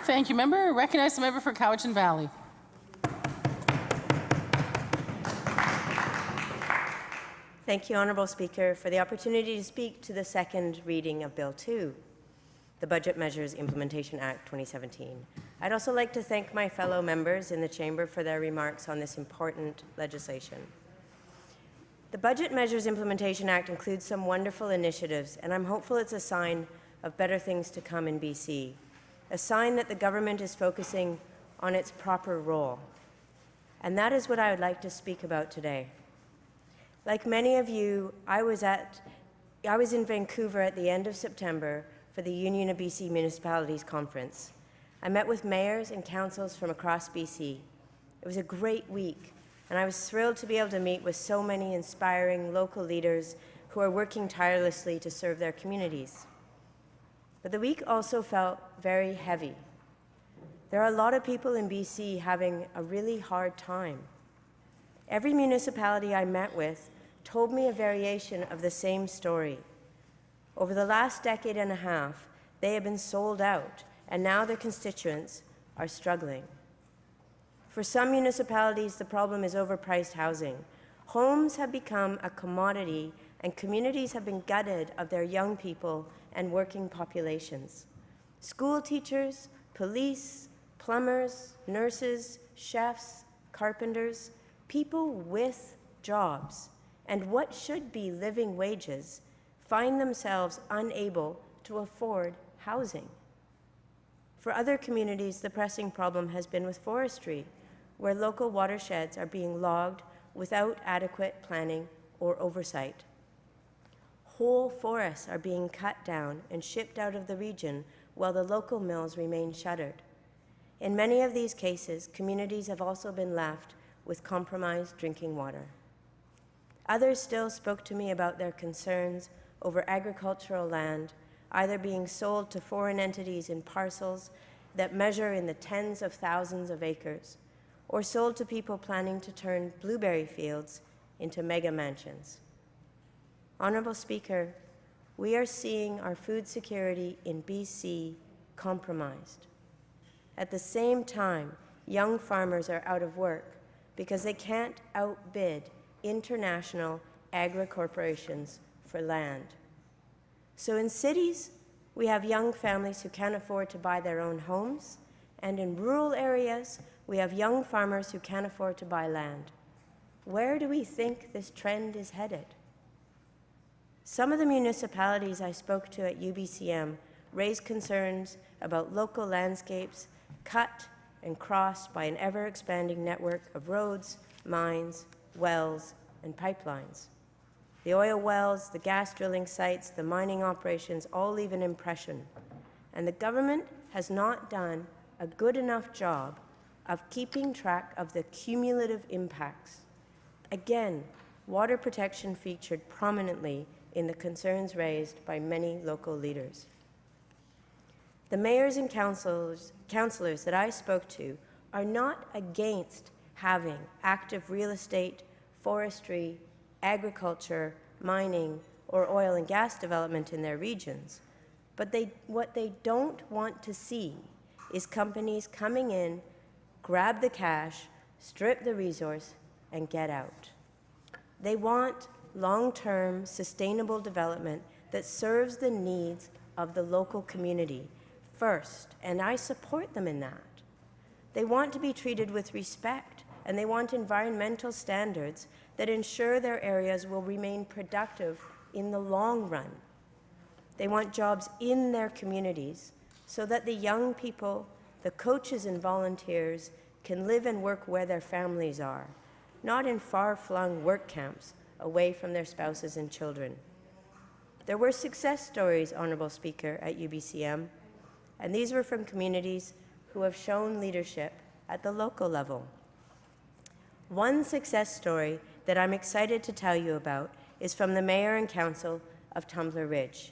Thank you, member. I recognize the member for Cowichan Valley. Thank you, Honourable Speaker, for the opportunity to speak to the second reading of Bill 2, the Budget Measures Implementation Act 2017. I'd also like to thank my fellow members in the Chamber for their remarks on this important legislation. The Budget Measures Implementation Act includes some wonderful initiatives, and I'm hopeful it's a sign of better things to come in BC, a sign that the government is focusing on its proper role. And that is what I would like to speak about today. Like many of you, I was in Vancouver at the end of September for the Union of BC Municipalities Conference. I met with mayors and councils from across BC. It was a great week, and I was thrilled to be able to meet with so many inspiring local leaders who are working tirelessly to serve their communities. But the week also felt very heavy. There are a lot of people in BC having a really hard time. Every municipality I met with told me a variation of the same story. Over the last decade and a half, they have been sold out, and now their constituents are struggling. For some municipalities, the problem is overpriced housing. Homes have become a commodity, and communities have been gutted of their young people and working populations. School teachers, police, plumbers, nurses, chefs, carpenters, people with jobs and what should be living wages find themselves unable to afford housing. For other communities, the pressing problem has been with forestry, where local watersheds are being logged without adequate planning or oversight. Whole forests are being cut down and shipped out of the region while the local mills remain shuttered. In many of these cases, communities have also been left with compromised drinking water. Others still spoke to me about their concerns over agricultural land, either being sold to foreign entities in parcels that measure in the tens of thousands of acres, or sold to people planning to turn blueberry fields into mega mansions. Honourable Speaker, we are seeing our food security in BC compromised. At the same time, young farmers are out of work because they can't outbid international agri-corporations for land. So in cities, we have young families who can't afford to buy their own homes, and in rural areas, we have young farmers who can't afford to buy land. Where do we think this trend is headed? Some of the municipalities I spoke to at UBCM raised concerns about local landscapes cut and crossed by an ever-expanding network of roads, mines, wells, and pipelines. The oil wells, the gas drilling sites, the mining operations all leave an impression, and the government has not done a good enough job of keeping track of the cumulative impacts. Again, water protection featured prominently in the concerns raised by many local leaders. The mayors and councillors that I spoke to are not against having active real estate, forestry, agriculture, mining, or oil and gas development in their regions. But what they don't want to see is companies coming in, grab the cash, strip the resource, and get out. They want long-term, sustainable development that serves the needs of the local community first, and I support them in that. They want to be treated with respect, and they want environmental standards that ensure their areas will remain productive in the long run. They want jobs in their communities so that the young people, the coaches and volunteers can live and work where their families are, not in far-flung work camps away from their spouses and children. There were success stories, Honourable Speaker, at UBCM, and these were from communities who have shown leadership at the local level. One success story that I'm excited to tell you about is from the Mayor and Council of Tumbler Ridge.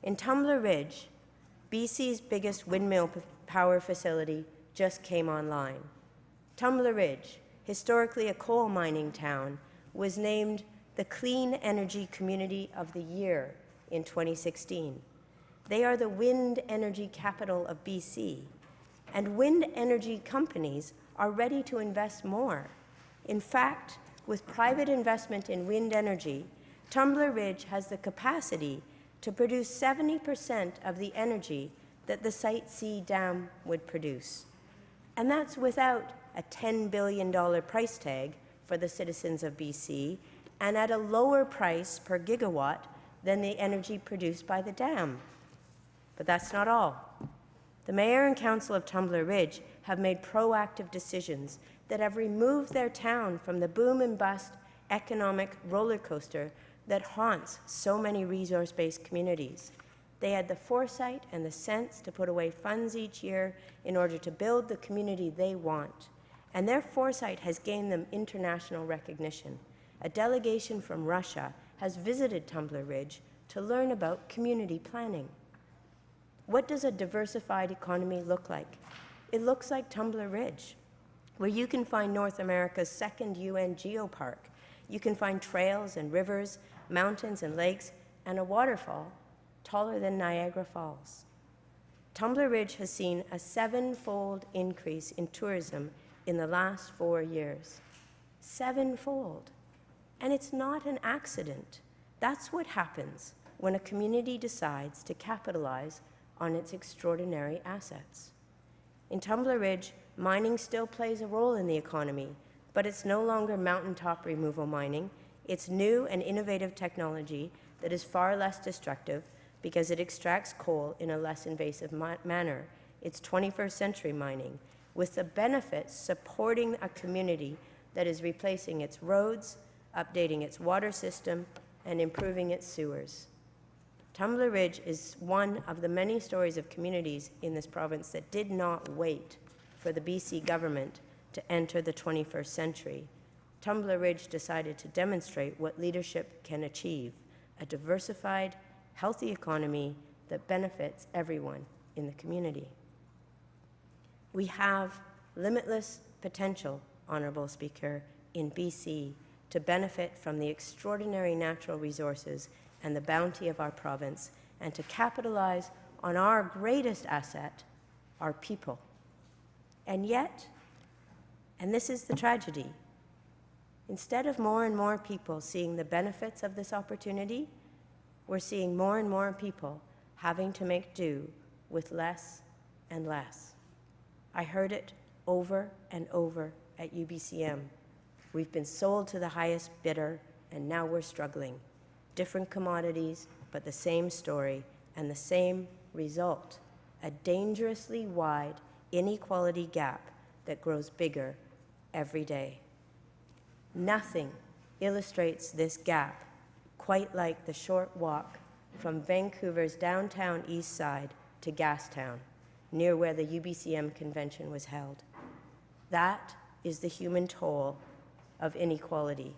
In Tumbler Ridge, BC's biggest windmill power facility just came online. Tumbler Ridge, historically a coal mining town, was named the Clean Energy Community of the Year in 2016. They are the wind energy capital of BC, And wind energy companies are ready to invest more. In fact, with private investment in wind energy, Tumbler Ridge has the capacity to produce 70% of the energy that the Site C dam would produce. And that's without a $10 billion price tag for the citizens of BC and at a lower price per gigawatt than the energy produced by the dam. But that's not all. The Mayor and Council of Tumbler Ridge have made proactive decisions that have removed their town from the boom and bust economic roller coaster that haunts so many resource-based communities. They had the foresight and the sense to put away funds each year in order to build the community they want. And their foresight has gained them international recognition. A delegation from Russia has visited Tumbler Ridge to learn about community planning. What does a diversified economy look like? It looks like Tumbler Ridge, where you can find North America's second UN geopark. You can find trails and rivers, mountains and lakes, and a waterfall taller than Niagara Falls. Tumbler Ridge has seen a 7-fold increase in tourism in the last 4 years. 7-fold. And it's not an accident. That's what happens when a community decides to capitalize on its extraordinary assets. In Tumbler Ridge, mining still plays a role in the economy, but it's no longer mountaintop removal mining. It's new and innovative technology that is far less destructive because it extracts coal in a less invasive manner. It's 21st century mining, with the benefits supporting a community that is replacing its roads, updating its water system, and improving its sewers. Tumbler Ridge is one of the many stories of communities in this province that did not wait for the BC government to enter the 21st century. Tumbler Ridge decided to demonstrate what leadership can achieve, a diversified, healthy economy that benefits everyone in the community. We have limitless potential, Honourable Speaker, in BC to benefit from the extraordinary natural resources and the bounty of our province, and to capitalize on our greatest asset, our people. And yet, and this is the tragedy, instead of more and more people seeing the benefits of this opportunity, we're seeing more and more people having to make do with less and less. I heard it over and over at UBCM. We've been sold to the highest bidder, and now we're struggling. Different commodities, but the same story and the same result, a dangerously wide inequality gap that grows bigger every day. Nothing illustrates this gap quite like the short walk from Vancouver's downtown east side to Gastown, near where the UBCM convention was held. That is the human toll of inequality.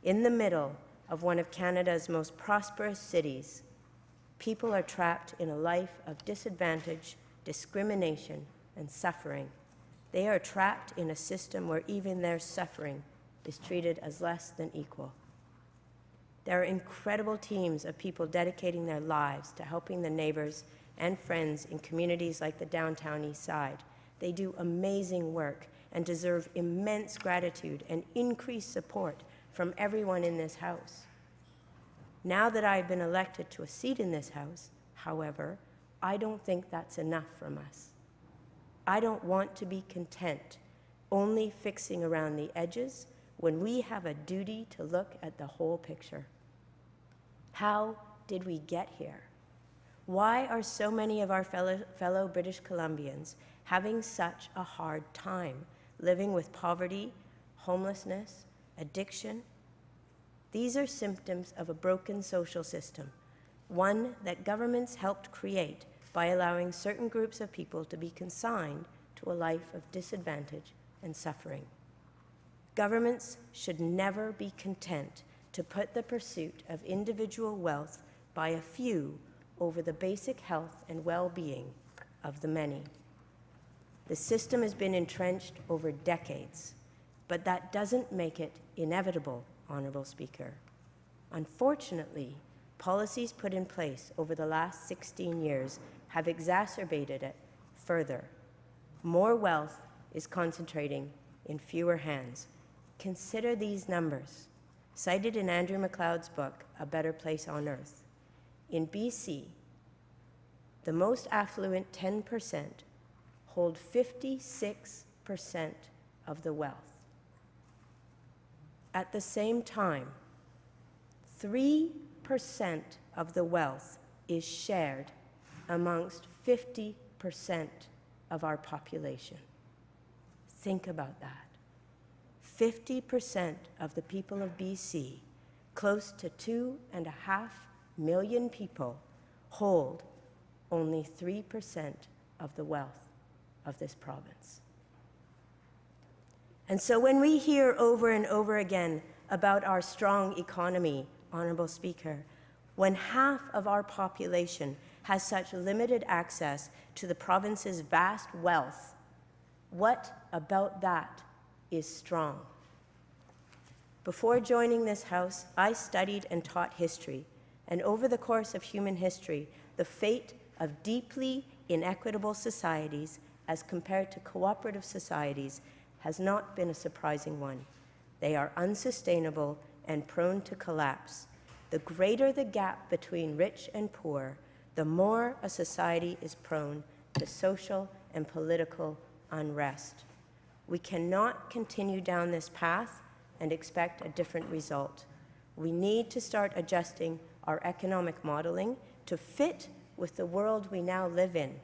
In the middle of one of Canada's most prosperous cities, people are trapped in a life of disadvantage, discrimination, and suffering. They are trapped in a system where even their suffering is treated as less than equal. There are incredible teams of people dedicating their lives to helping the neighbors and friends in communities like the downtown east side. They do amazing work and deserve immense gratitude and increased support from everyone in this House. Now that I've been elected to a seat in this House, however, I don't think that's enough from us. I don't want to be content only fixing around the edges when we have a duty to look at the whole picture. How did we get here? Why are so many of our fellow British Columbians having such a hard time living with poverty, homelessness, addiction? These are symptoms of a broken social system, one that governments helped create by allowing certain groups of people to be consigned to a life of disadvantage and suffering. Governments should never be content to put the pursuit of individual wealth by a few over the basic health and well-being of the many. The system has been entrenched over decades, but that doesn't make it inevitable, Honourable Speaker. Unfortunately, policies put in place over the last 16 years have exacerbated it further. more wealth is concentrating in fewer hands. Consider these numbers, cited in Andrew MacLeod's book, A Better Place on Earth. In BC, the most affluent 10% hold 56% of the wealth. At the same time, 3% of the wealth is shared amongst 50% of our population. Think about that. 50% of the people of BC, close to 2.5 million people, hold only 3% of the wealth of this province. And so when we hear over and over again about our strong economy, Honorable Speaker, when half of our population has such limited access to the province's vast wealth, what about that is strong? Before joining this House, I studied and taught history, and over the course of human history, the fate of deeply inequitable societies as compared to cooperative societies has not been a surprising one. They are unsustainable and prone to collapse. The greater the gap between rich and poor, the more a society is prone to social and political unrest. We cannot continue down this path and expect a different result. We need to start adjusting our economic modeling to fit with the world we now live in.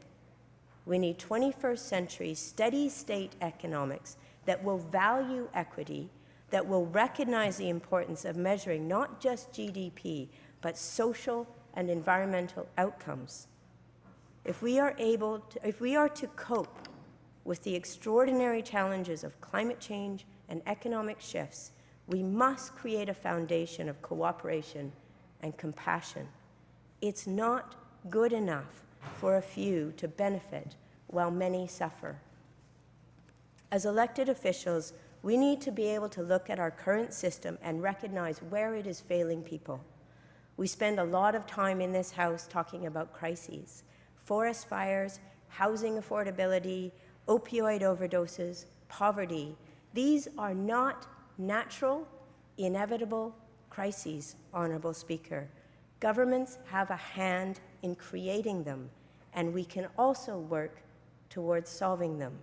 We need 21st century steady state economics that will value equity, that will recognize the importance of measuring not just GDP, but social and environmental outcomes. If we are to cope with the extraordinary challenges of climate change and economic shifts, we must create a foundation of cooperation and compassion. It's not good enough for a few to benefit while many suffer. As elected officials, we need to be able to look at our current system and recognize where it is failing people. We spend a lot of time in this House talking about crises: forest fires, housing affordability, opioid overdoses, poverty. These are not natural, inevitable crises, Honorable Speaker. Governments have a hand in creating them, and we can also work towards solving them.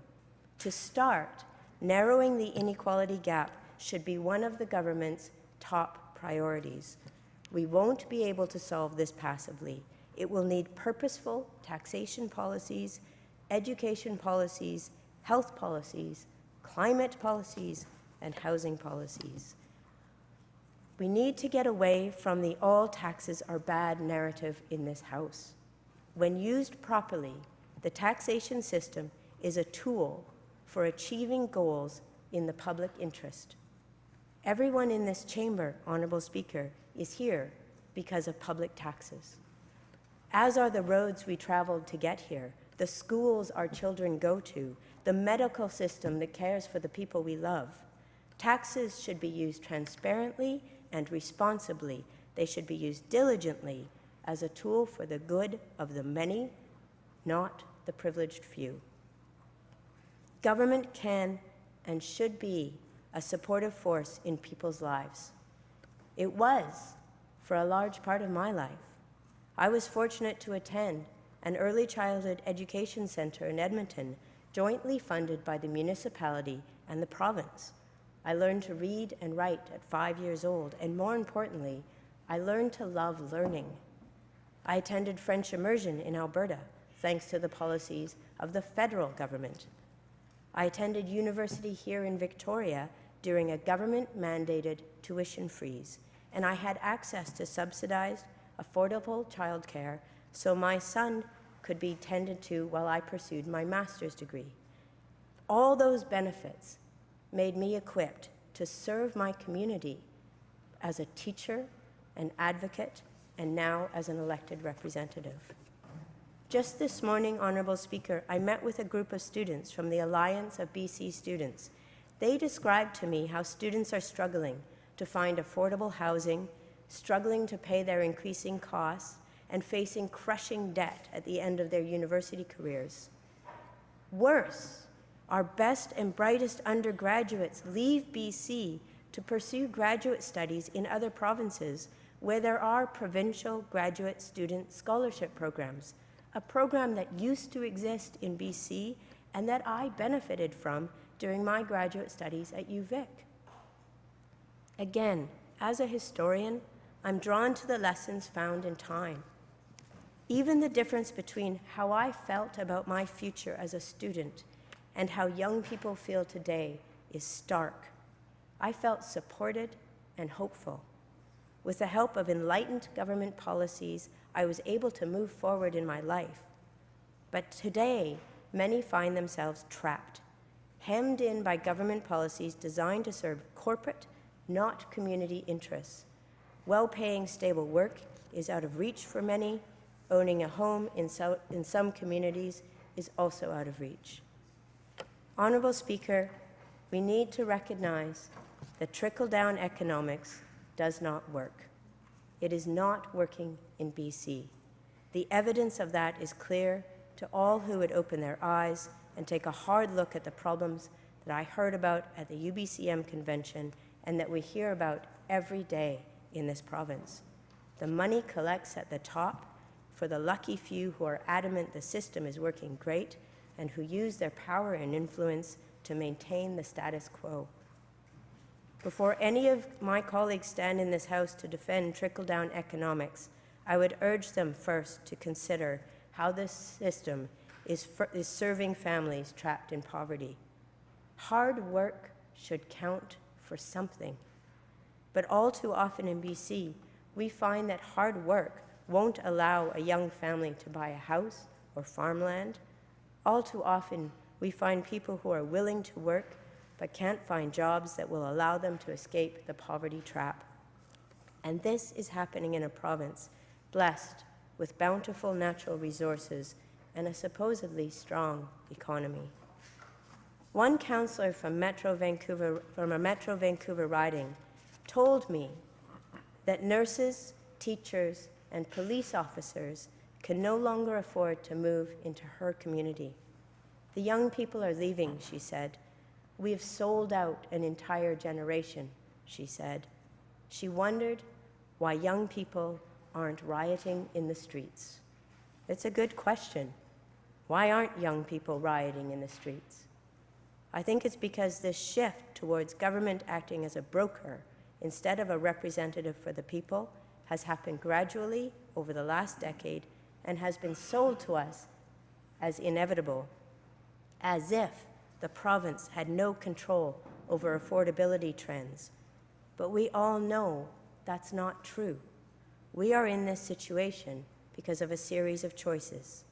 To start, narrowing the inequality gap should be one of the government's top priorities. We won't be able to solve this passively. It will need purposeful taxation policies, education policies, health policies, climate policies, and housing policies. We need to get away from the all taxes are bad narrative in this House. When used properly, the taxation system is a tool for achieving goals in the public interest. Everyone in this chamber, Honorable Speaker, is here because of public taxes, as are the roads we traveled to get here, the schools our children go to, the medical system that cares for the people we love. Taxes should be used transparently and responsibly. They should be used diligently as a tool for the good of the many, not the privileged few. Government can and should be a supportive force in people's lives. It was for a large part of my life. I was fortunate to attend an early childhood education center in Edmonton, jointly funded by the municipality and the province. I learned to read and write at 5 years old, and more importantly, I learned to love learning. I attended French immersion in Alberta, thanks to the policies of the federal government. I attended university here in Victoria during a government-mandated tuition freeze, and I had access to subsidized, affordable childcare so my son could be tended to while I pursued my master's degree. All those benefits made me equipped to serve my community as a teacher, an advocate, and now as an elected representative. Just this morning, Honorable Speaker, I met with a group of students from the Alliance of BC Students. They described to me how students are struggling to find affordable housing, struggling to pay their increasing costs, and facing crushing debt at the end of their university careers. Worse, Our best and brightest undergraduates leave BC to pursue graduate studies in other provinces where there are provincial graduate student scholarship programs, a program that used to exist in BC and that I benefited from during my graduate studies at UVic. Again, as a historian, I'm drawn to the lessons found in time. Even the difference between how I felt about my future as a student and how young people feel today is stark. I felt supported and hopeful. With the help of enlightened government policies, I was able to move forward in my life. But today, many find themselves trapped, hemmed in by government policies designed to serve corporate, not community interests. Well-paying, stable work is out of reach for many. Owning a home in some communities is also out of reach. Honourable Speaker, we need to recognize that trickle-down economics does not work. It is not working in BC. The evidence of that is clear to all who would open their eyes and take a hard look at the problems that I heard about at the UBCM convention and that we hear about every day in this province. The money collects at the top for the lucky few who are adamant the system is working great and who use their power and influence to maintain the status quo. Before any of my colleagues stand in this House to defend trickle-down economics, I would urge them first to consider how this system is serving families trapped in poverty. Hard work should count for something. But all too often in BC, we find that hard work won't allow a young family to buy a house or farmland. All too often, we find people who are willing to work but can't find jobs that will allow them to escape the poverty trap. And this is happening in a province blessed with bountiful natural resources and a supposedly strong economy. One councillor from a Metro Vancouver riding told me that nurses, teachers, and police officers can no longer afford to move into her community. The young people are leaving, she said. We have sold out an entire generation, she said. She wondered why young people aren't rioting in the streets. It's a good question. Why aren't young people rioting in the streets? I think it's because this shift towards government acting as a broker instead of a representative for the people has happened gradually over the last decade and has been sold to us as inevitable, as if the province had no control over affordability trends. But we all know that's not true. We are in this situation because of a series of choices.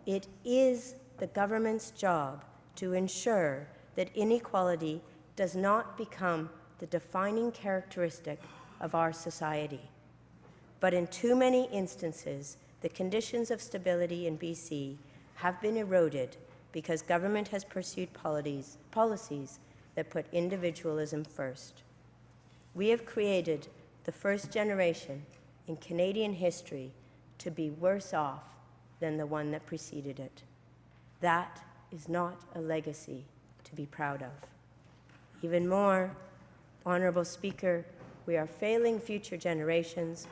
It is the government's job to ensure that inequality does not become the defining characteristic of our society. But in too many instances, the conditions of stability in BC have been eroded because government has pursued policies that put individualism first. We have created the first generation in Canadian history to be worse off than the one that preceded it. That is not a legacy to be proud of. Even more, Honourable Speaker, we are failing future generations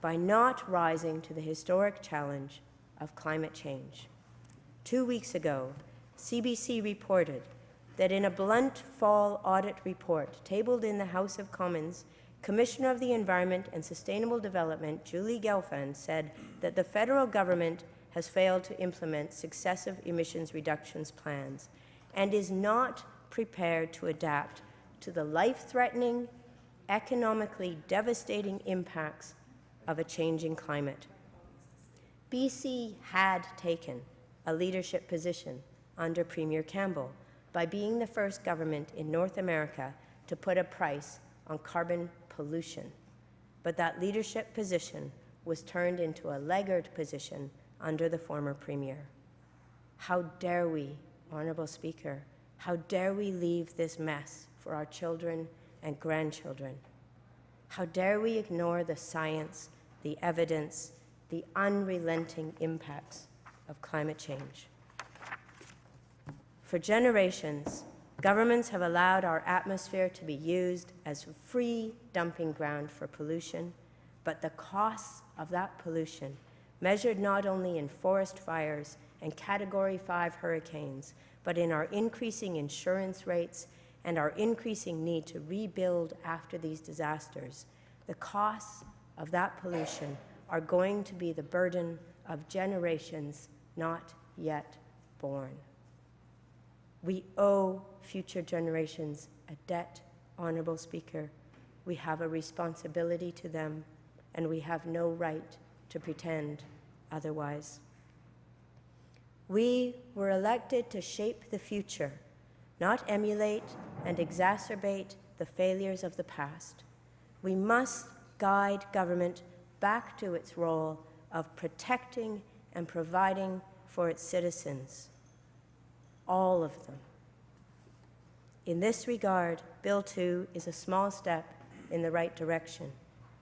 by not rising to the historic challenge of climate change. 2 weeks ago, CBC reported that in a blunt fall audit report tabled in the House of Commons, Commissioner of the Environment and Sustainable Development, Julie Gelfand, said that the federal government has failed to implement successive emissions reductions plans and is not prepared to adapt to the life-threatening, economically devastating impacts of a changing climate. BC had taken a leadership position under Premier Campbell by being the first government in North America to put a price on carbon pollution. But that leadership position was turned into a laggard position under the former Premier. How dare we, Honourable Speaker, how dare we leave this mess for our children and grandchildren? How dare we ignore the science, the evidence, the unrelenting impacts of climate change? For generations, governments have allowed our atmosphere to be used as a free dumping ground for pollution, but the costs of that pollution, measured not only in forest fires and Category 5 hurricanes, but in our increasing insurance rates and our increasing need to rebuild after these disasters, the costs of that pollution are going to be the burden of generations not yet born. We owe future generations a debt, Honourable Speaker. We have a responsibility to them, and we have no right to pretend otherwise. We were elected to shape the future, not emulate and exacerbate the failures of the past. We must guide government back to its role of protecting and providing for its citizens, all of them. In this regard, Bill 2 is a small step in the right direction.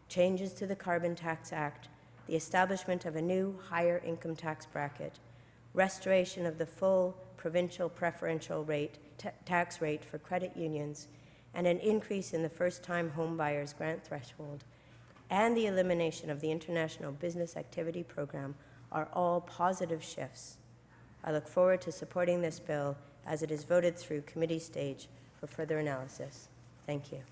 Changes to the Carbon Tax Act, the establishment of a new higher income tax bracket, restoration of the full provincial preferential rate, tax rate for credit unions, and an increase in the first-time home buyers grant threshold, and the elimination of the International Business Activity Program are all positive shifts. I look forward to supporting this bill as it is voted through committee stage for further analysis. Thank you.